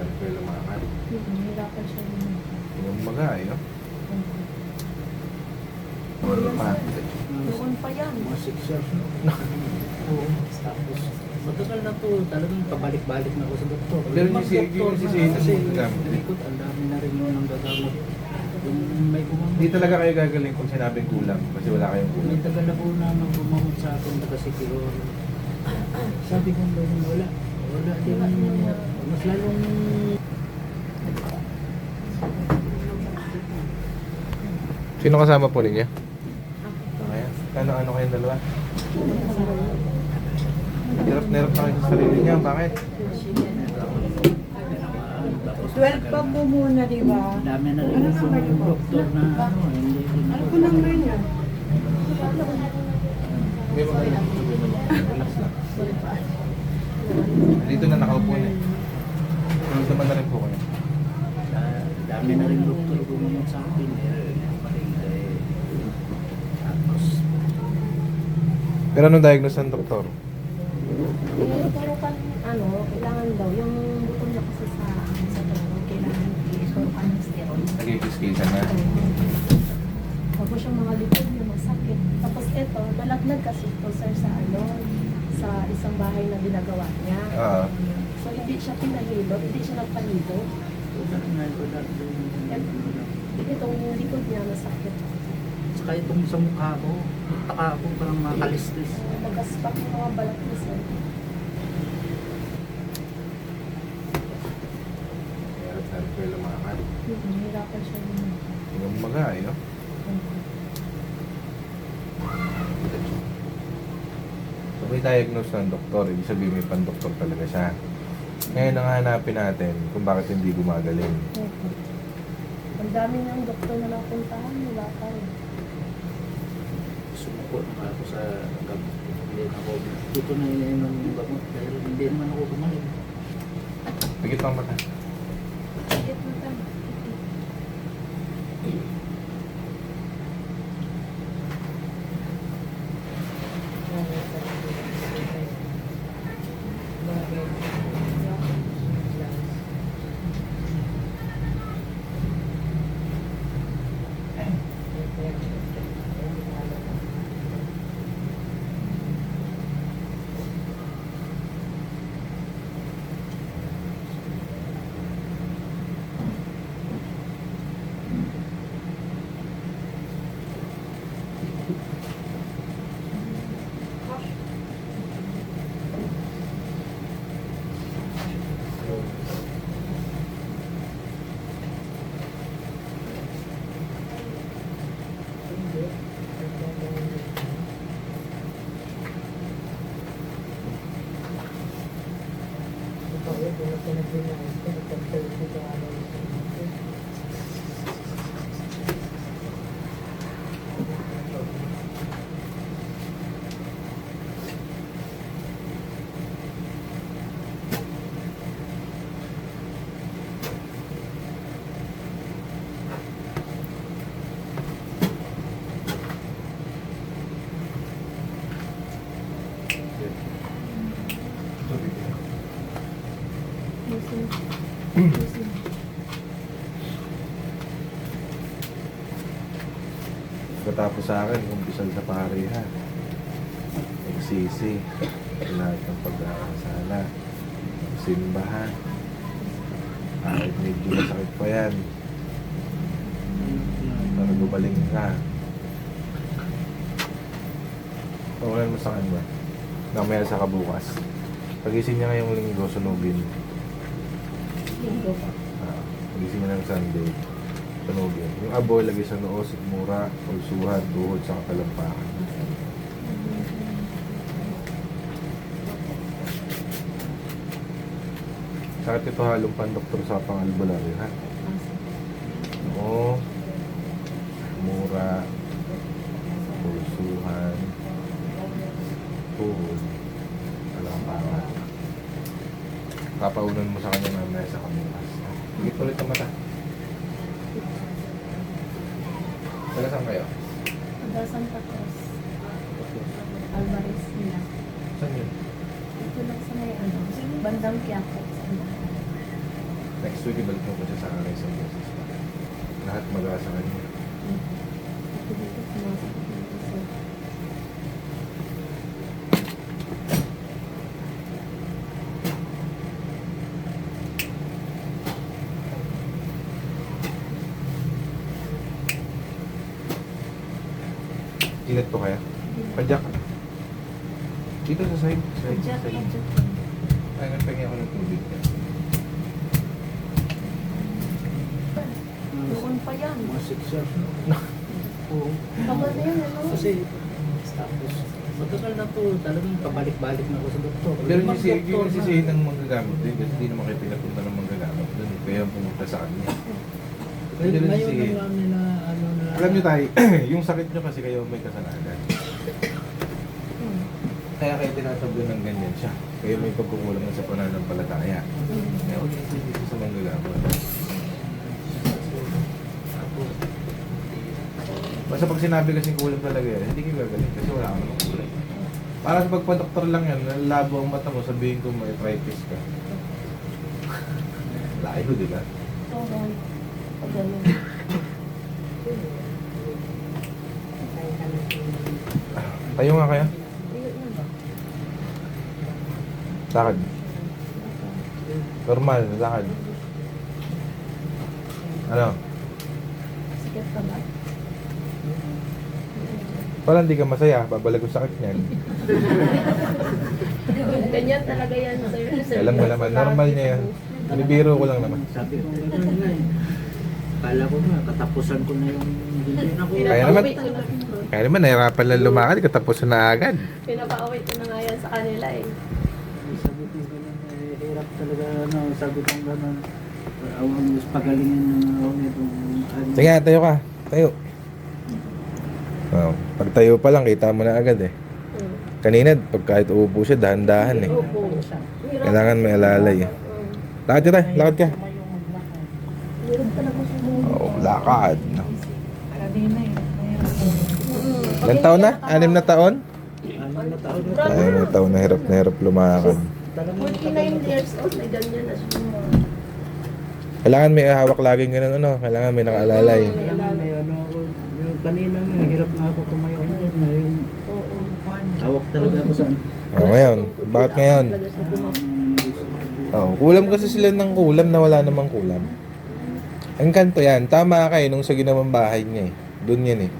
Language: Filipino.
Sabi ko yung lumakad. Hirapan siya yun. Yung maga, no? Ano Ano pa? Noon pa yan. Mga 6 years na. Oo. Tapos, matagal na to. Talagang pabalik-balik na ako sa doktor. Pero yung Kasi likod, ang dami na rin yun ang gagamot. Yung may gumamot. Hindi talaga kayo gagaling kung sinabing kulang kasi wala kayong kulang. May tagal na po na gumamot sa akin na kasi Sikihor. Sabi ko wala. Wala din. Mas lalong Sino kasama po ninyo? Okay. Ano kayong dalawa? Hirap na kayo sa sarili niya. Bakit? 12 pa po muna, di ba? dami na rin yung doktor na hindi rin Ano po naman yan? May mga relax lang. Dito na nakaupo na eh. Tulog naman na rin po kayo. dami na rin doktor gumamot sa akin. Tapos, Pero anong diagnose ng doktor? Pero kailangan daw, yung bukod na kasi sa tulong, kailangan i-turukan ng steroid. Nag-i-scale na. Tapos yung mga likod niya masakit. Tapos ito, nalaglag kasi ito sir sa isang bahay na ginagawa niya. So hindi siya pinahilo, hindi siya nagpahilo. Itong likod niya masakit. saka itong sa mukha ko, taka ako parang makalistis. Magaspak yung mga balat niya sir. Sabi ko yung lumakad. Hirapan siya yun. Yung maga, no? So may diagnose ng doktor, ibig sabihin may pan-doktor talaga siya. Ngayon ang hanapin natin kung bakit hindi gumagaling. Ang dami niyang doktor na napuntahan, wala pa rin. Sumuko na ako sa gamot. Hindi na ako, dito na iniinom yung gamot dahil hindi naman ako gumaling. Pagit pang mata. Sakit na tayo. Katapos sa akin, umpisal sa pareha. Nagsisi. Lahat ng pag-aasala. Simbahan. Kahit medyo masakit pa yan. Para gumaling ka. Tawagan mo sa kanya. Namaya sa kabukas. Pagising niya ngayong linggo, sunugin. Linggo pa. Pagising niya ng Sunday, sunugin. Yung aboy, lagi sa noo, sikmura, pulsuhan, tuhod, sa katalampakan. Sakit ito halong pan-doktor sa pang-albularyo, ha? Noo, mura, pulsuhan, tuhod, talampakan. Papaunan mo sa kanya mamaya sa kamukas. Higit ulit ang mata. Taga saan kayo? Hanggang Santa Cruz. Alvarez nila. Saan yun? Ito lang sa may bandang Quiapo. Next week, ibalik mo ko siya sa akin sa beses pa. Lahat mag-asa kanya. Ako dito, sumasakit dito, sir. Ilat po kaya? Padyak. Dito sa side. Adjust, Side. adjust. Ay, nagpagay ako ng tubig. Noon pa yan. Mga 6 years, no? Oo. Tama na yan, ano? Kasi, tapos, matagal na to, talagang pabalik-balik na ako sa doktor. Pero Limang yung doktor na. sisihin ng manggagamit din kasi hindi naman kayo pinapunta ng manggagamit doon. Kaya pumunta sa kanya. Ngayon Ganun ngayon sige. alam nila, ano na... Alam nyo tayo, yung sakit nyo kasi kayo may kasalanan. Hmm. Kaya kayo tinatablan ng ganyan siya. Kayo may pagkukulang na sa pananampalataya. Kaya huwag yung dito sa manggagamit. Basta pag sinabi kasing kulang talaga yan, hindi kayo gagaling kasi wala kang namang kulang. Para sa pagpa-doktor lang yan, nalabo ang mata mo, sabihin ko may arthritis ka. Laki ko, di ba? Oo. Pag ganun. Tayo nga kaya? Ayun na. Lakad. Normal, lakad. Ano? Sikit ka ba? Parang hindi ka masaya, babalik ko sakit niyan. Ganyan talaga yan, sir. Alam mo naman, normal niya yan. Binibiro ko lang naman. Sabi ko gano'n nga eh. Kala ko na, katapusan ko na yung hindi na ako. Kaya naman, kaya naman, nahirapan lang lumakad, katapos na agad. Pinapa-away ko na nga yan sa kanila eh. Sabi ko gano'n, hirap talaga, ano, sabi ko gano'n. Awang mas pagalingin ng awang itong... Sige, tayo ka. Tayo. Oh, pag tayo pa lang, kita mo na agad eh. Kanina, pag kahit uupo siya, dahan-dahan eh. Opo. Kailangan may alalay eh. Lakad ka tayo, lakad ka. Hirap talaga sa buhay. Oh, lakad. Kanina eh. Ilan taon na? 6 na taon? Ano na taon na? 6 na taon na hirap lumakad. Talagang 49 years old, may ganyan na siya. Kailangan may hawak laging ganun ano, kailangan may nakaalalay. Kailangan may ano ako, yung kanina nga, hirap na ako tumayo ngayon. Ngayon, Oo. hawak talaga ako sa... Oh, ngayon, bakit ngayon? Oh, kulam kasi sila ng kulam na wala namang kulam. Ang kanto yan, tama ka eh, nung sa ginawang bahay niya eh. Doon yan eh.